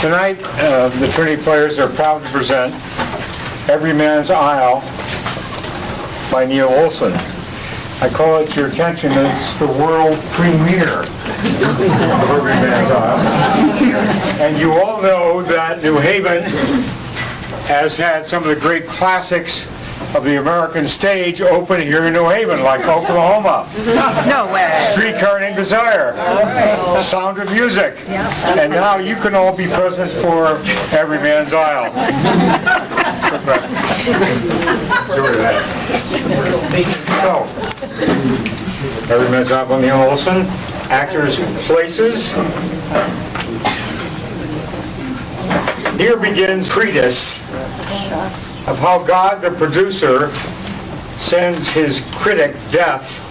Tonight, the Trinity Players are proud to present Everyman's Isle by Neil Olsen. I call it to your attention that it's the world premiere of Everyman's Isle. And you all know that New Haven has had some of the great classics of the American stage open here in New Haven, like Oklahoma. No way. Streetcar Named Desire. Sound of Music. And now you can all be present for Everyman's Isle. So, Everyman's Isle by Neil Olsen. Actors' places. Here begins treatise of how God the producer sends his critic Death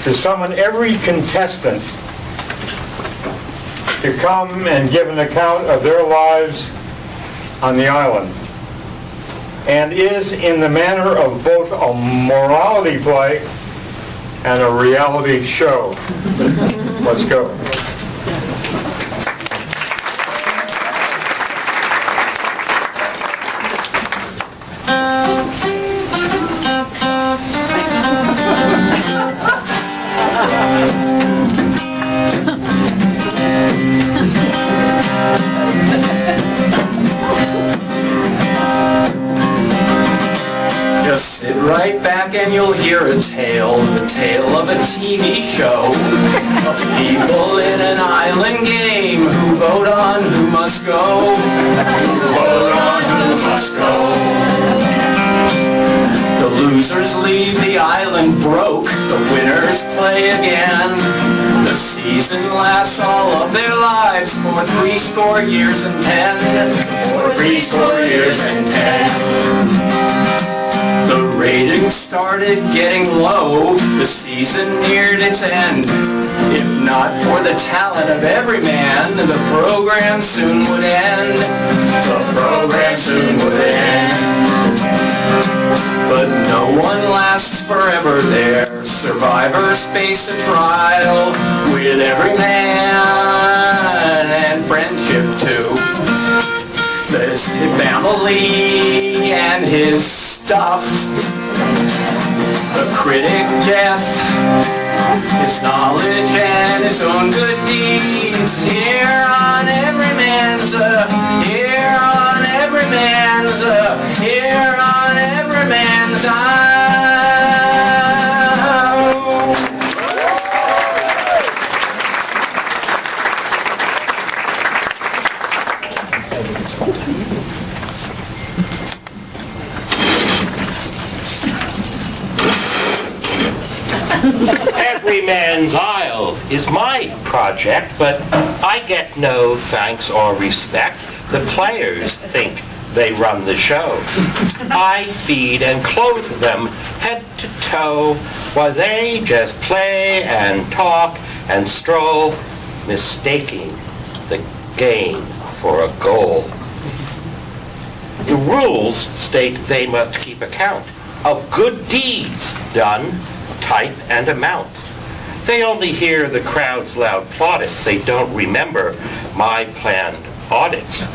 to summon every contestant to come and give an account of their lives on the island, and is in the manner of both a morality play and a reality show. Let's go. Just sit right back and you'll hear a tale, the tale of a TV show, of people in an island game who vote on who must go, vote on who must go. The losers leave the island broke, the winners play again. The season lasts all of their lives for 70 years and 10, for 70 years and 10. The ratings started getting low, the season neared its end. If not for the talent of Everyman, the program soon would end. The program soon would end. But no one lasts forever there. Survivors face a trial with Everyman and friendship too. There's his family and his stuff, the critic Death, his knowledge and his own good deeds. Here on Everyman's, here on Everyman's, here on Everyman's Isle. Everyman's Isle is my project, but I get no thanks or respect. The players think they run the show. I feed and clothe them head to toe, while they just play and talk and stroll, mistaking the game for a goal. The rules state they must keep account of good deeds done, type and amount. They only hear the crowd's loud plaudits. They don't remember my planned audits.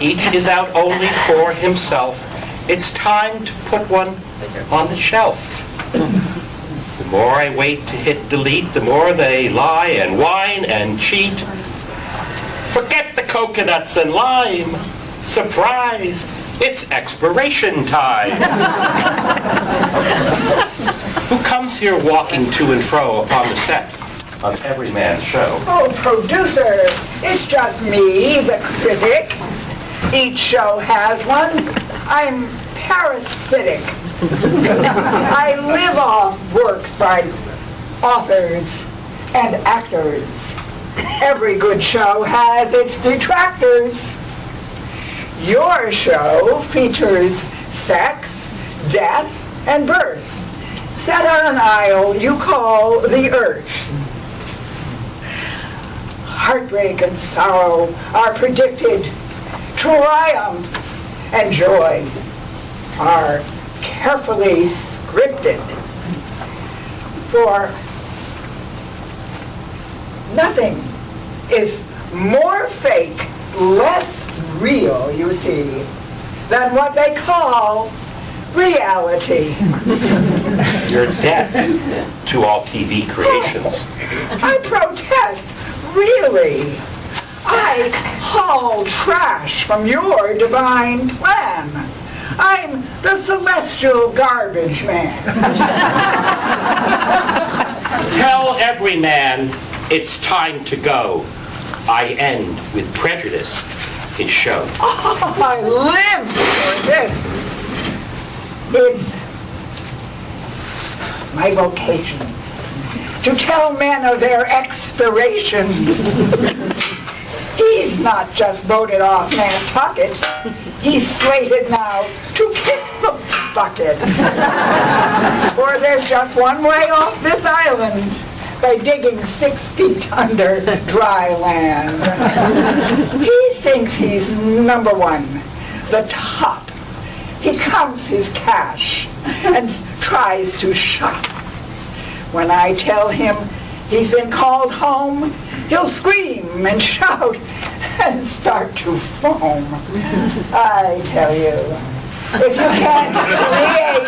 Each is out only for himself. It's time to put one on the shelf. The more I wait to hit delete, the more they lie and whine and cheat. Forget the coconuts and lime. Surprise! It's expiration time. Who comes here walking to and fro upon the set of Everyman's show? Oh, producer, it's just me, the critic. Each show has one. I'm parasitic. I live off works by authors and actors. Every good show has its detractors. Your show features sex, death, and birth, set on an isle you call the Earth. Heartbreak and sorrow are predicted. Triumph and joy are carefully scripted. For nothing is more fake, less real, you see, than what they call reality. You're deaf to all TV creations. I protest, really. I haul trash from your divine plan. I'm the celestial garbage man. Tell every man it's time to go. I end with prejudice, his show. Oh, I live for this. It's my vocation to tell men of their expiration. He's not just voted off Nantucket. He's slated now to kick the bucket. For there's just one way off this island, by digging 6 feet under dry land. He thinks he's number one, the top. He counts his cash and tries to shop. When I tell him he's been called home, he'll scream and shout and start to foam. I tell you, if you can't create,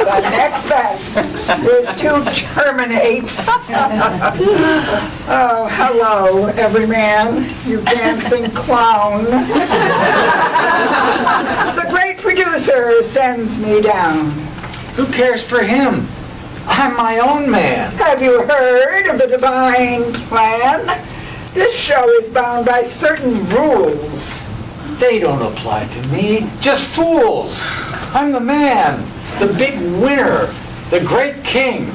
the next best is to terminate. Oh, hello, everyman, you dancing clown. The great producer sends me down. Who cares for him? I'm my own man. Have you heard of the divine plan? This show is bound by certain rules. They don't apply to me. Just fools. I'm the man, the big winner, the great king,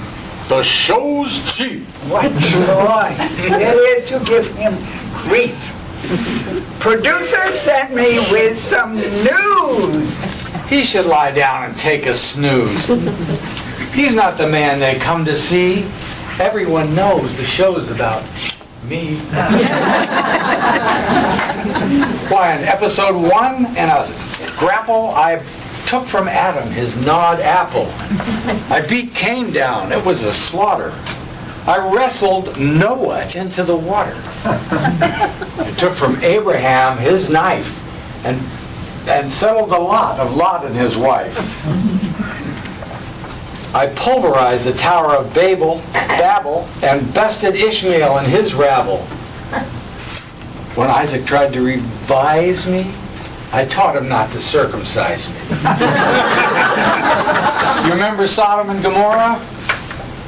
the show's chief. What joy it is to give him grief. Producer sent me with some news. He should lie down and take a snooze. He's not the man they come to see. Everyone knows the show's about me. Why, in episode 1, in a grapple, I took from Adam his gnawed apple. I beat Cain down. It was a slaughter. I wrestled Noah into the water. I took from Abraham his knife and settled the lot of Lot and his wife. I pulverized the Tower of Babel, and bested Ishmael and his rabble. When Isaac tried to revise me, I taught him not to circumcise me. You remember Sodom and Gomorrah?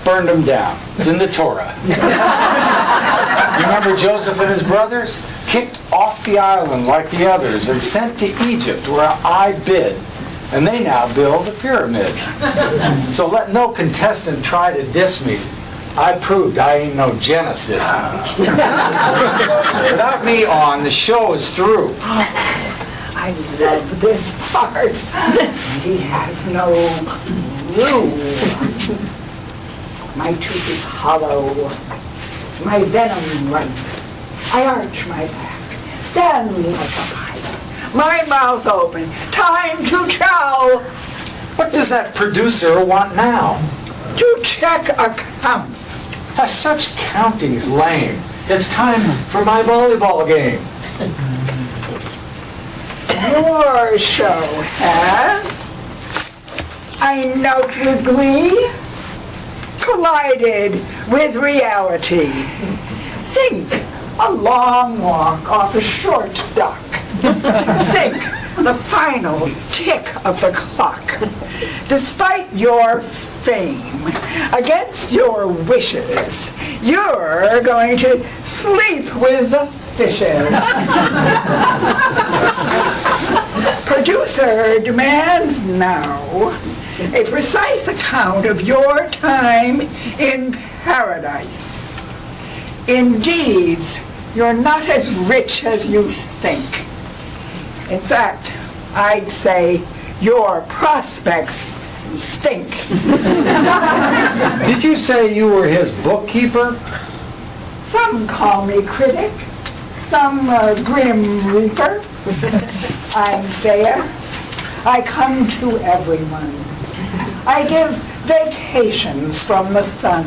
Burned them down. It's in the Torah. You remember Joseph and his brothers? Kicked off the island like the others and sent to Egypt where I bid. And they now build a pyramid. So let no contestant try to diss me. I proved I ain't no Genesis. Without me on, the show is through. I love this part. He has no clue. My tooth is hollow. My venom ripe. I arch my back. Stand like a pipe. My mouth open. Time to chow. What does that producer want now? To check accounts. Such counting's lame. It's time for my volleyball game. Your show has, I note with glee, collided with reality. Think a long walk off a short dock. Think the final tick of the clock. Despite your fame, against your wishes, you're going to sleep with the fishes. Producer demands now a precise account of your time in paradise. In deeds, you're not as rich as you think. In fact, I'd say your prospects stink. Did you say you were his bookkeeper? Some call me critic, some grim reaper. I'm fair. I come to everyone. I give vacations from the sun.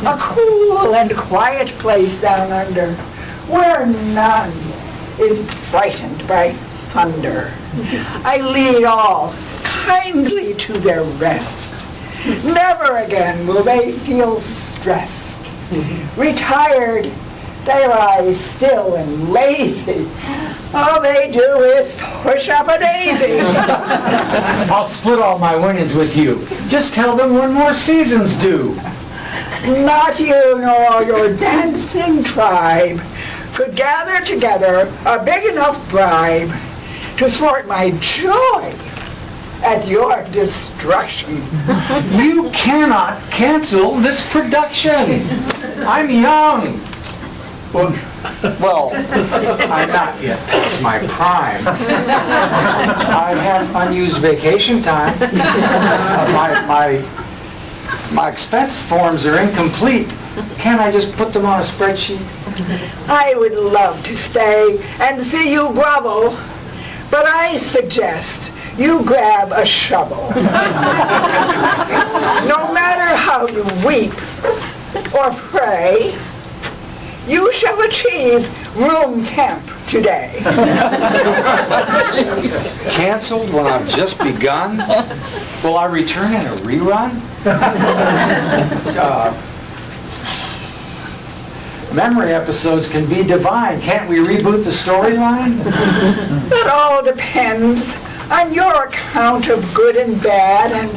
A cool and quiet place down under, where none is frightened by thunder. I lead all kindly to their rest. Never again will they feel stressed. Retired, they lie still and lazy. All they do is push up a daisy. I'll split all my winnings with you. Just tell them when more seasons due. Not you nor your dancing tribe could gather together a big enough bribe to thwart my joy at your destruction. You cannot cancel this production. I'm young. Well, I'm not yet past my prime. I have unused vacation time. My expense forms are incomplete. Can't I just put them on a spreadsheet? I would love to stay and see you grovel, but I suggest you grab a shovel. No matter how you weep or pray, you shall achieve room temp today. Canceled when I've just begun? Will I return in a rerun? Memory episodes can be divine. Can't we reboot the storyline? That all depends on your account of good and bad and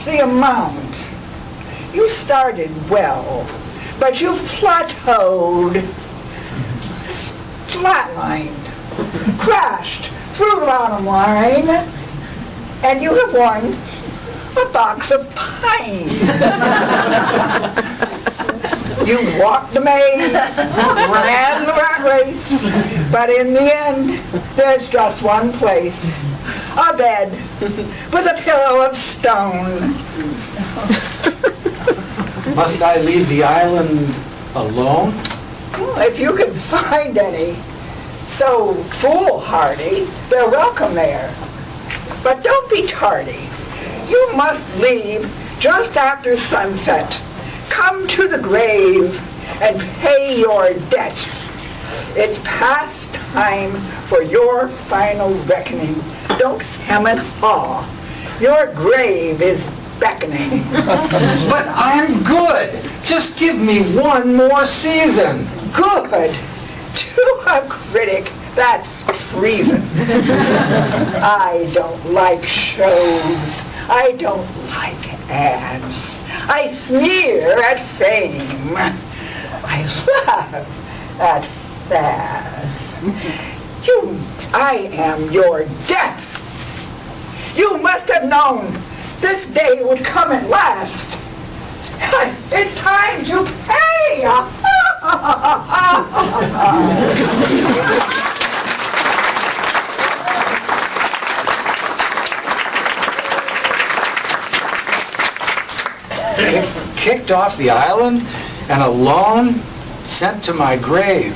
the amount. You started well, but you've plateaued, flatlined, crashed through the bottom line, and you have won a box of pine. You walked the maze, ran the rat race, but in the end, there's just one place, a bed with a pillow of stone. Must I leave the island alone? If you can find any so foolhardy, they're welcome there. But don't be tardy. You must leave just after sunset. Come to the grave and pay your debt. It's past time for your final reckoning. Don't hem and haw. Your grave is beckoning. But I'm good. Just give me one more season. Good. To a critic, that's treason. I don't like shows. I don't like ads. I sneer at fame. I laugh at fads. I am your death. You must have known this day would come at last. It's time to pay. Kicked off the island and alone sent to my grave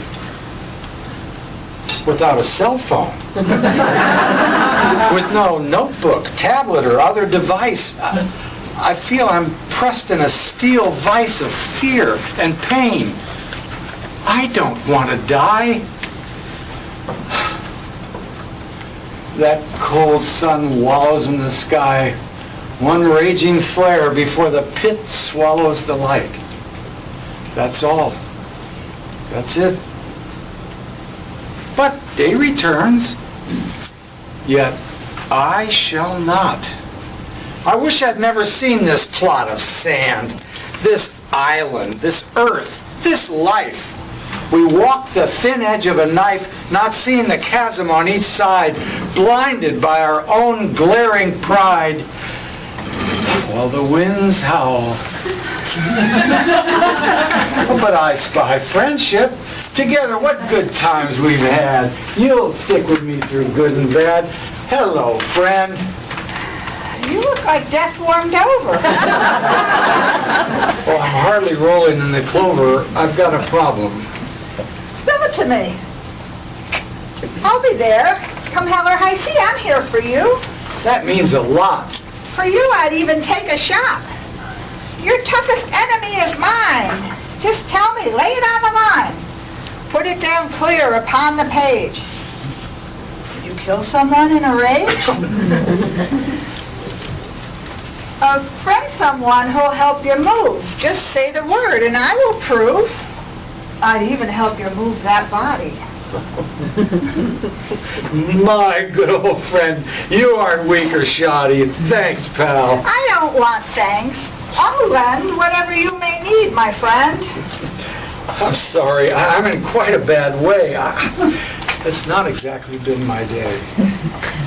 without a cell phone, with no notebook, tablet, or other device. I feel I'm pressed in a steel vice of fear and pain. I don't want to die. That cold sun wallows in the sky, one raging flare before the pit swallows the light. That's all. That's it. But day returns, yet I shall not. I wish I'd never seen this plot of sand, this island, this earth, this life. We walk the thin edge of a knife, not seeing the chasm on each side, blinded by our own glaring pride, while the winds howl. But I spy friendship. Together, what good times we've had. You'll stick with me through good and bad. Hello, friend. You look like death warmed over. Oh, I'm hardly rolling in the clover. I've got a problem. Spill it to me. I'll be there. Come hell or high sea, I'm here for you. That means a lot. For you, I'd even take a shot. Your toughest enemy is mine. Just tell me, lay it on the line. Put it down clear upon the page. Did you kill someone in a rage? Friend someone who'll help you move. Just say the word and I will prove. I'd even help you move that body. My good old friend, you aren't weak or shoddy. Thanks, pal. I don't want thanks. I'll lend whatever you may need, my friend. I'm sorry, I'm in quite a bad way. It's not exactly been my day.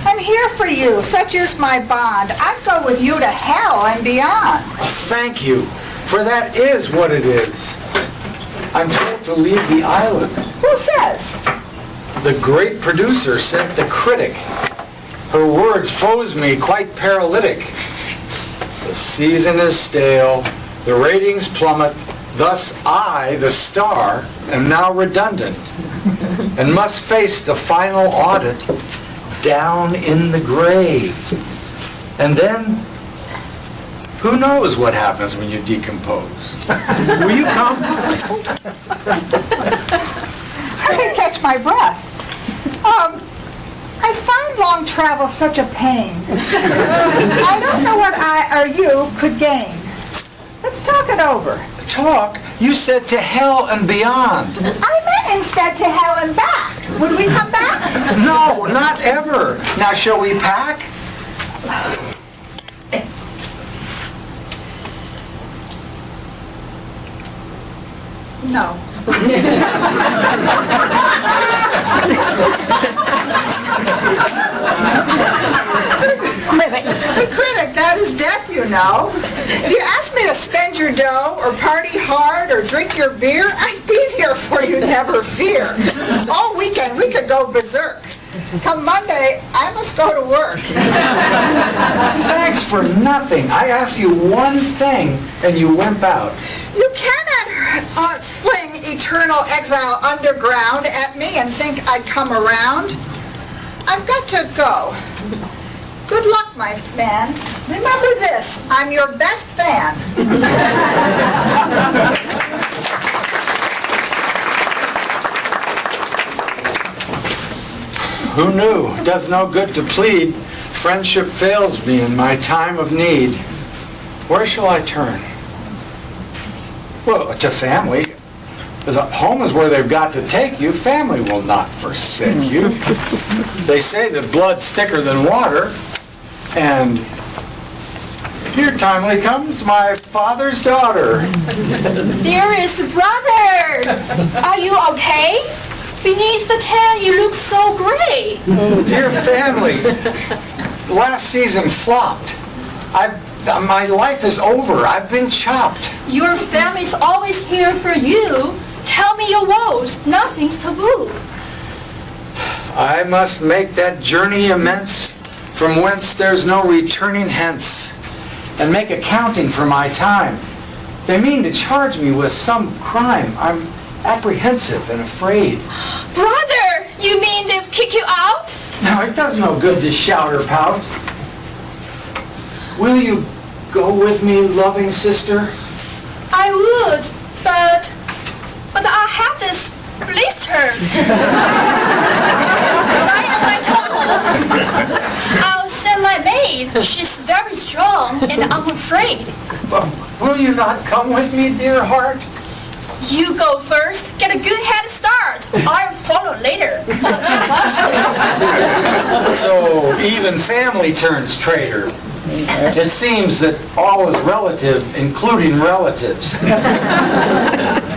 I'm here for you, such is my bond. I'd go with you to hell and beyond. Thank you, for that is what it is. I'm told to leave the island. Who says? The great producer sent the critic. Her words froze me quite paralytic. The season is stale, the ratings plummet, thus I, the star, am now redundant and must face the final audit down in the grave. And then, who knows what happens when you decompose? Will you come? I can catch my breath. I find long travel such a pain. I don't know what I or you could gain. Let's talk it over. Talk? You said to hell and beyond. I meant instead to hell and back. Would we come back? No, not ever. Now, shall we pack? No. Critic, that is death, you know. If you ask me to spend your dough, or party hard, or drink your beer, I'd be there for you, never fear. All weekend, we could go berserk. Come Monday, I must go to work. Thanks for nothing. I asked you one thing, and you wimp out. You cannot fling eternal exile underground at me and think I'd come around. I've got to go. Good luck, my man. Remember this, I'm your best fan. Who knew? It does no good to plead. Friendship fails me in my time of need. Where shall I turn? Well, to family. Because home is where they've got to take you. Family will not forsake you. They say that blood's thicker than water. And here timely comes my father's daughter. Dearest brother, are you okay? Beneath the tan, you look so gray. Dear family, last season flopped. My life is over. I've been chopped. Your family's always here for you. Tell me your woes, nothing's taboo. I must make that journey immense, from whence there's no returning hence, and make accounting for my time. They mean to charge me with some crime. I'm apprehensive and afraid. Brother, you mean they've kicked you out? Now, it does no good to shout or pout. Will you go with me, loving sister? I would, but I have this blister right on my toe. I'll send my maid. She's very strong and I'm afraid. Will you not come with me, dear heart? You go first, get a good head start. I'll follow later. So even family turns traitor. It seems that all is relative, including relatives.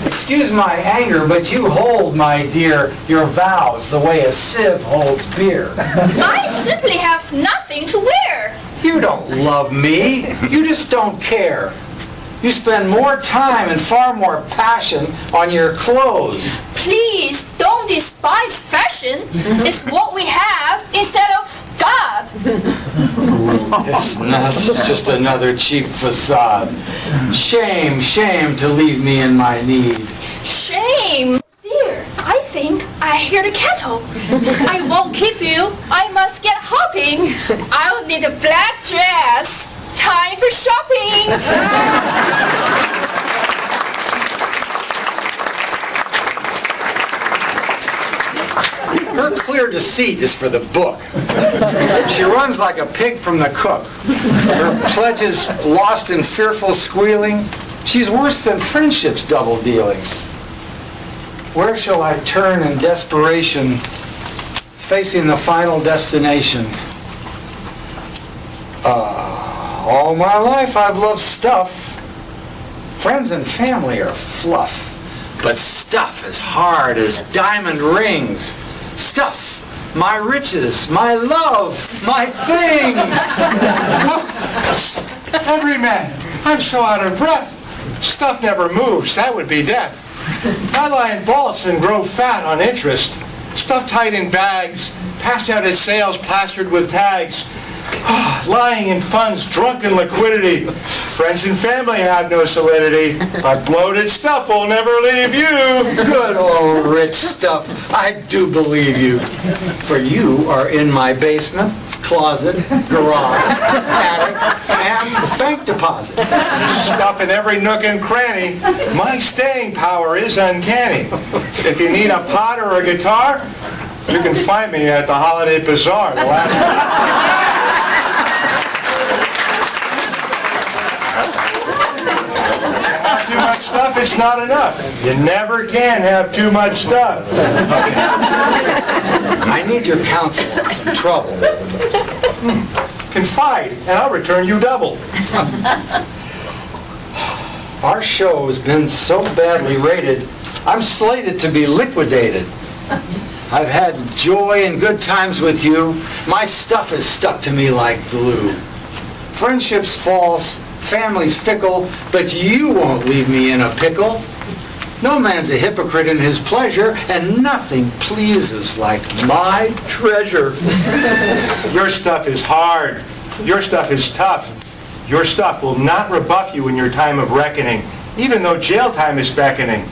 Excuse my anger, but you hold, my dear, your vows the way a sieve holds beer. I simply have nothing to wear. You don't love me. You just don't care. You spend more time and far more passion on your clothes. Please don't despise fashion. It's what we have instead of God. It's just another cheap facade. Shame, shame to leave me in my need. Shame. Dear, I think I hear the kettle. I won't keep you. I must get hopping. I'll need a black dress Time for shopping! Her clear deceit is for the book. She runs like a pig from the cook. Her pledges lost in fearful squealing. She's worse than friendship's double dealing. Where shall I turn in desperation, facing the final destination? All my life I've loved stuff. Friends and family are fluff. But stuff as hard as diamond rings. Stuff, my riches, my love, my things. Everyman, I'm so out of breath. Stuff never moves, that would be death. I lie in vaults and grow fat on interest. Stuff tied in bags, passed out at sales plastered with tags. Lying in funds, drunk in liquidity. Friends and family have no solidity. But bloated stuff will never leave you. Good old rich stuff, I do believe you. For you are in my basement, closet, garage, attic, and bank deposit. Stuff in every nook and cranny. My staying power is uncanny. If you need a pot or a guitar, you can find me at the Holiday Bazaar. The last too much stuff, it's not enough. You never can have too much stuff. I need your counsel on some trouble. Confide, and I'll return you double. Our show has been so badly rated, I'm slated to be liquidated. I've had joy and good times with you. My stuff is stuck to me like glue. Friendship's false, family's fickle, but you won't leave me in a pickle. No man's a hypocrite in his pleasure, and nothing pleases like my treasure. Your stuff is hard. Your stuff is tough. Your stuff will not rebuff you in your time of reckoning, even though jail time is beckoning.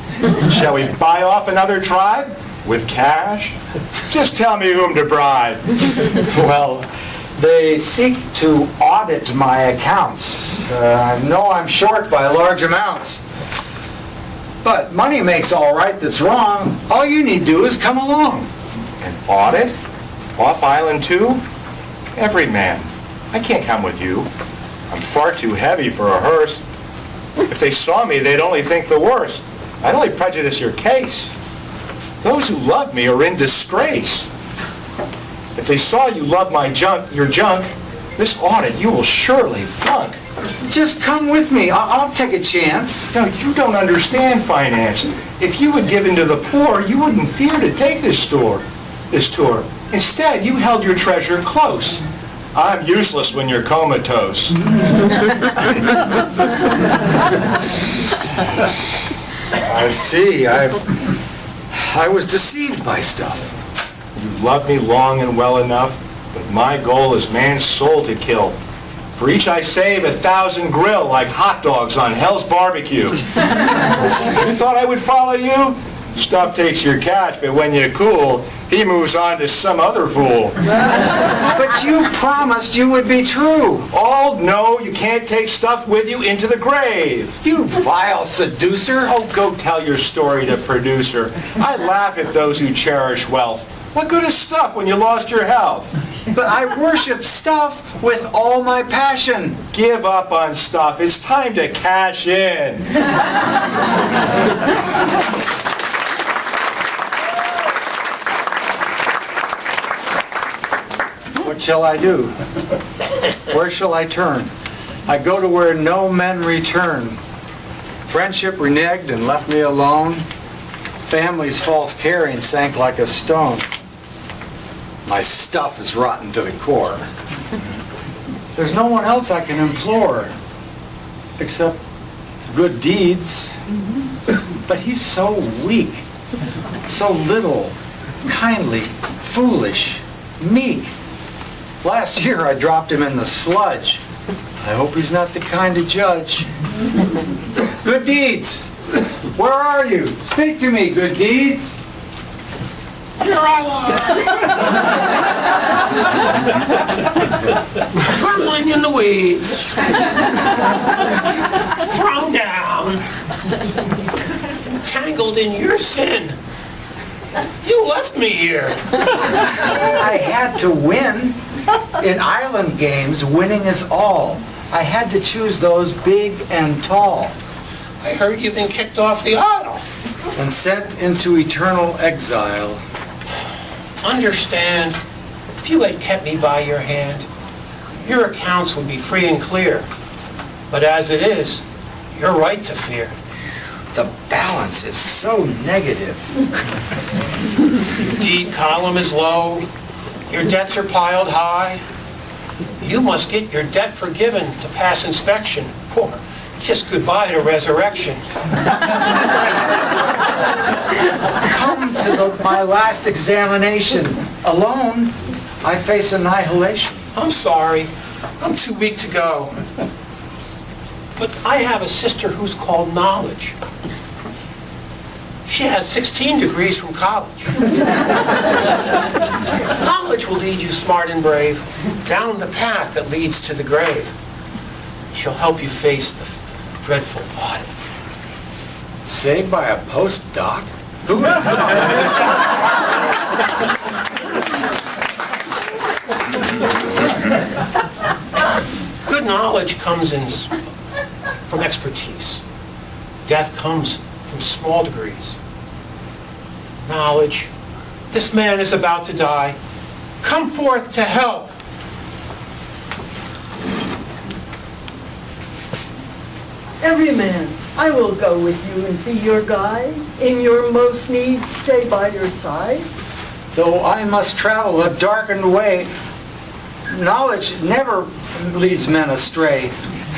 Shall we buy off another tribe? With cash? Just tell me whom to bribe. Well, they seek to audit my accounts. I know I'm short by large amounts. But money makes all right that's wrong. All you need do is come along. An audit? Off island too? Everyman, I can't come with you. I'm far too heavy for a hearse. If they saw me, they'd only think the worst. I'd only prejudice your case. Those who love me are in disgrace. If they saw you love your junk, this audit you will surely flunk. Just come with me. I'll take a chance. No, you don't understand finance. If you had given to the poor, you wouldn't fear to take this tour. Instead, you held your treasure close. I'm useless when you're comatose. I see. I was deceived by stuff. You love me long and well enough, but my goal is man's soul to kill. For each I save, 1,000 grill like hot dogs on Hell's Barbecue. You thought I would follow you? Stuff takes your catch, but when you cool, he moves on to some other fool. But you promised you would be true. Oh, no, you can't take stuff with you into the grave. You vile seducer. Oh, go tell your story to producer. I laugh at those who cherish wealth. What good is stuff when you lost your health? But I worship stuff with all my passion. Give up on stuff. It's time to cash in. What shall I do? Where shall I turn? I go to where no men return. Friendship reneged and left me alone. Family's false caring sank like a stone. My stuff is rotten to the core. There's no one else I can implore except good deeds. But he's so weak, so little, kindly, foolish, meek. Last year I dropped him in the sludge. I hope he's not the kind to judge. Good deeds, where are you? Speak to me, good deeds. Here I lie. Trembling in the weeds. Thrown down. Tangled in your sin. You left me here. I had to win. In island games, winning is all. I had to choose those big and tall. I heard you've been kicked off the isle. And sent into eternal exile. Understand, if you had kept me by your hand, your accounts would be free and clear. But as it is, you're right to fear. The balance is so negative. Your deed column is low. Your debts are piled high. You must get your debt forgiven to pass inspection, or kiss goodbye to resurrection. Come to my last examination. Alone, I face annihilation. I'm sorry. I'm too weak to go. But I have a sister who's called Knowledge. She has 16 degrees from college. Knowledge will lead you smart and brave down the path that leads to the grave. She'll help you face the dreadful audit. Saved by a postdoc? Who would have thought? Good knowledge comes from expertise. Death comes from small degrees. Knowledge, this man is about to die. Come forth to help. Everyman, I will go with you and be your guide. In your most need, stay by your side. Though I must travel a darkened way, knowledge never leads men astray.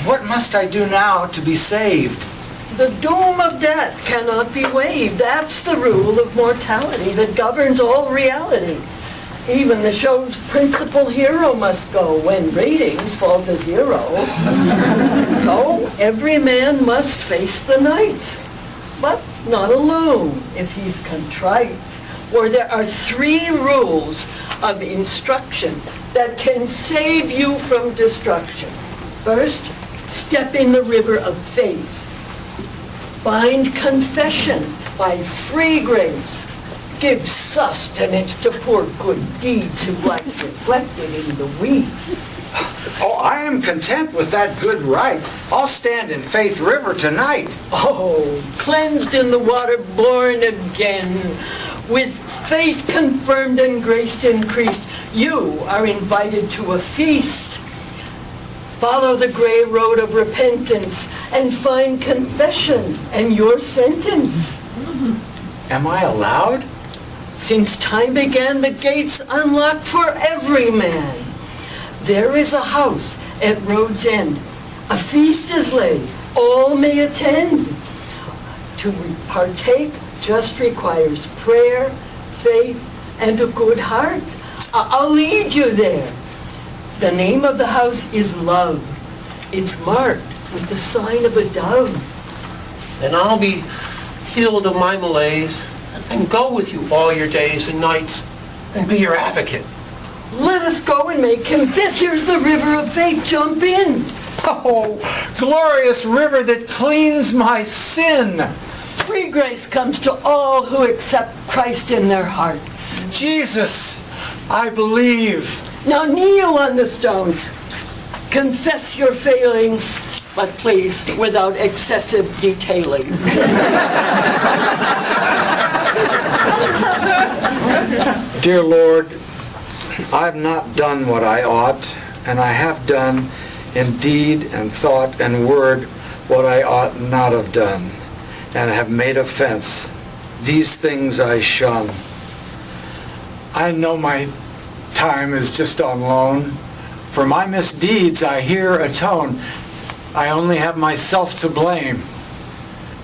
What must I do now to be saved? The doom of death cannot be waived. That's the rule of mortality that governs all reality. Even the show's principal hero must go when ratings fall to zero. So every man must face the night, but not alone if he's contrite. For there are 3 rules of instruction that can save you from destruction. First, step in the river of faith. Find confession by free grace. Give sustenance to poor good deeds who lie reflected in the weeds. Oh, I am content with that good right. I'll stand in Faith River tonight. Oh, cleansed in the water, born again, with faith confirmed and grace increased, you are invited to a feast. Follow the gray road of repentance and find confession and your sentence. Am I allowed? Since time began, the gates unlocked for every man. There is a house at road's end. A feast is laid. All may attend. To partake just requires prayer, faith, and a good heart. I'll lead you there. The name of the house is Love. It's marked with the sign of a dove. Then I'll be healed of my malaise and go with you all your days and nights and be your advocate. Let us go and make him fit. Here's the river of faith. Jump in. Oh, glorious river that cleans my sin. Free grace comes to all who accept Christ in their hearts. Jesus, I believe. Now kneel on the stones. Confess your failings, but please, without excessive detailing. Dear Lord, I've not done what I ought, and I have done in deed and thought and word what I ought not have done, and have made offense. These things I shun. I know my time is just on loan. For my misdeeds I here atone. I only have myself to blame.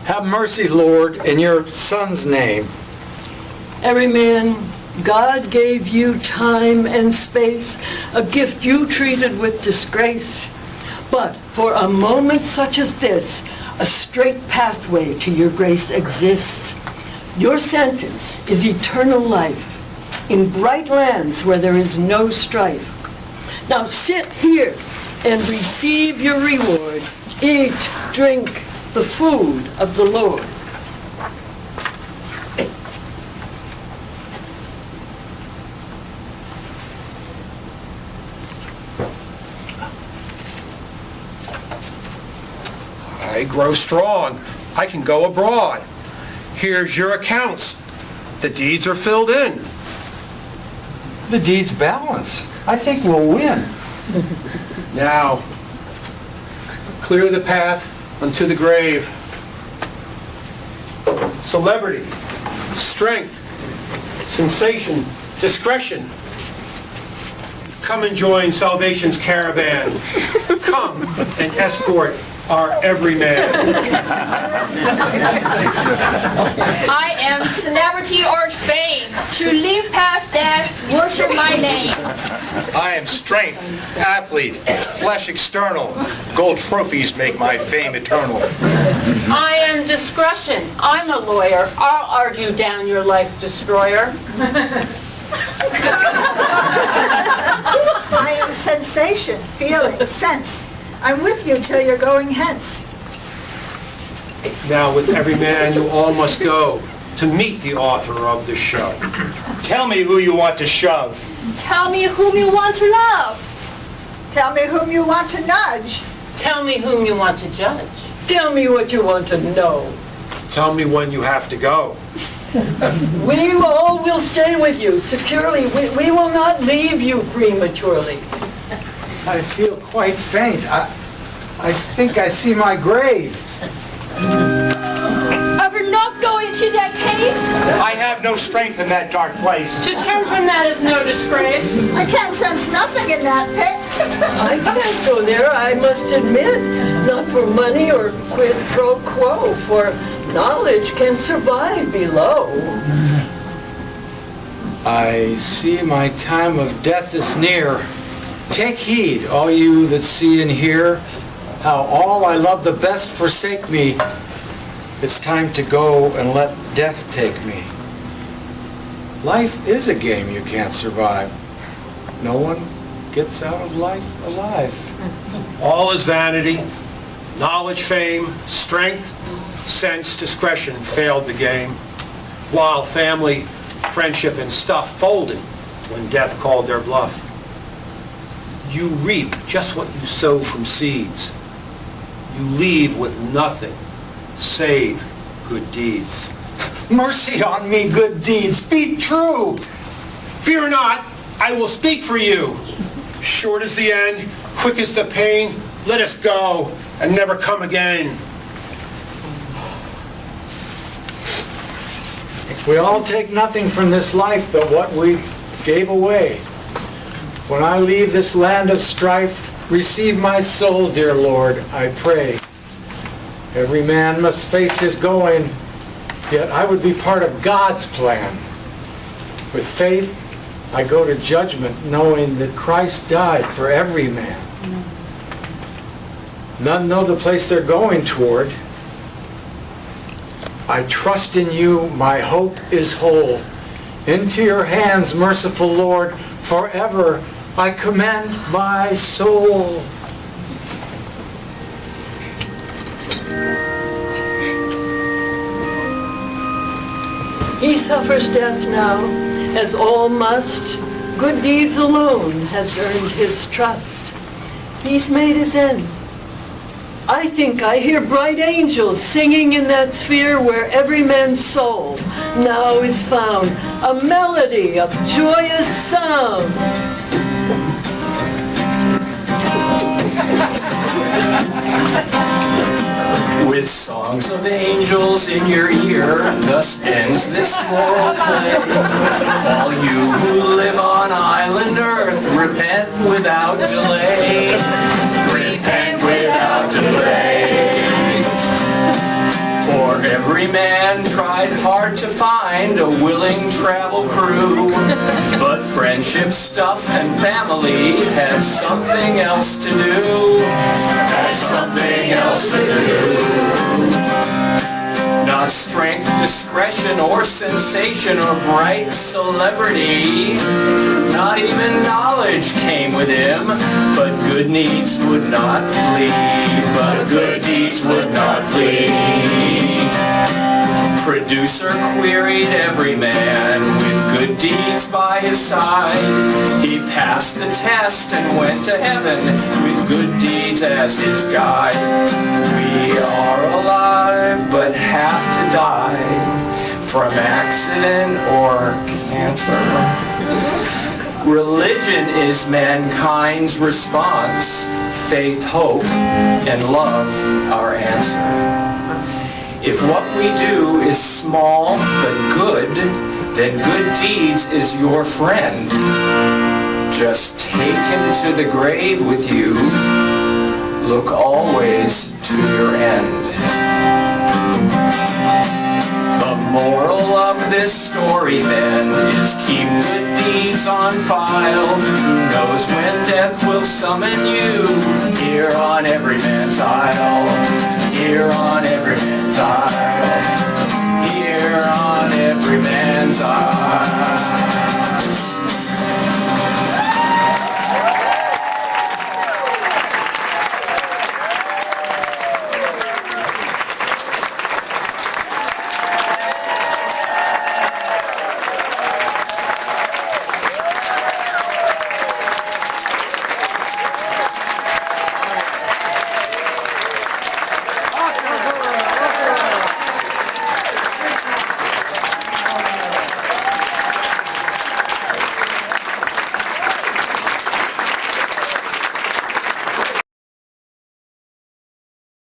Have mercy, Lord, in your Son's name. Every man, God gave you time and space, a gift you treated with disgrace. But for a moment such as this, a straight pathway to your grace exists. Your sentence is eternal life. in bright lands where there is no strife. Now sit here and receive your reward. Eat, drink the food of the Lord. I grow strong. I can go abroad. Here's your accounts. The deeds are filled in. The deeds balance. I think we'll win. Now, clear the path unto the grave. Celebrity, strength, sensation, discretion. Come and join Salvation's caravan. Come and escort our everyman. I am celebrity or fame. To live past death, worship my name. I am strength, athlete, flesh external. Gold trophies make my fame eternal. I am discretion. I'm a lawyer. I'll argue down your life destroyer. I am sensation, feeling, sense. I'm with you till you're going hence. Now with every man you all must go to meet the author of the show. Tell me who you want to shove. Tell me whom you want to love. Tell me whom you want to nudge. Tell me whom you want to judge. Tell me what you want to know. Tell me when you have to go. We all will stay with you securely. We will not leave you prematurely. I feel quite faint. I think I see my grave. Ever not go into that cave? I have no strength in that dark place. To turn from that is no disgrace. I can't sense nothing in that pit. I can't go there, I must admit. Not for money or quid pro quo, for knowledge can survive below. I see my time of death is near. Take heed, all you that see and hear, how all I love the best forsake me. It's time to go and let death take me. Life is a game you can't survive. No one gets out of life alive. All is vanity. Knowledge, fame, strength, sense, discretion failed the game. While family, friendship, and stuff folded when death called their bluff. You reap just what you sow from seeds. You leave with nothing save good deeds. Mercy on me, good deeds, be true. Fear not, I will speak for you. Short is the end, quick is the pain. Let us go and never come again. We all take nothing from this life but what we gave away. When I leave this land of strife, receive my soul, dear Lord, I pray. Every man must face his going, yet I would be part of God's plan. With faith, I go to judgment, knowing that Christ died for every man. None know the place they're going toward. I trust in you, my hope is whole. Into your hands, merciful Lord, forever I commend my soul. He suffers death now, as all must. Good deeds alone has earned his trust. He's made his end. I think I hear bright angels singing in that sphere where every man's soul now is found, a melody of joyous sound. With songs of angels in your ear, thus ends this moral play. All you who live on island earth, repent without delay. Repent without delay. For every man tried hard to find a willing travel crew, but friendship, stuff, and family had something else to do. Had something else to do. Not strength, discretion, or sensation, or bright celebrity. Not even knowledge came with him, but good deeds would not flee. But good deeds would not flee. Producer queried every man with good deeds by his side. He passed the test and went to heaven with good deeds as his guide. We are alive but have to die from accident or cancer. Religion is mankind's response. Faith, hope, and love our answer. If what we do is small but good, then good deeds is your friend. Just take him to the grave with you. Look always to your end. The moral of this story then is keep good deeds on file. Who knows when death will summon you here on Everyman's Isle. Here on Everyman's Isle. Here on Everyman's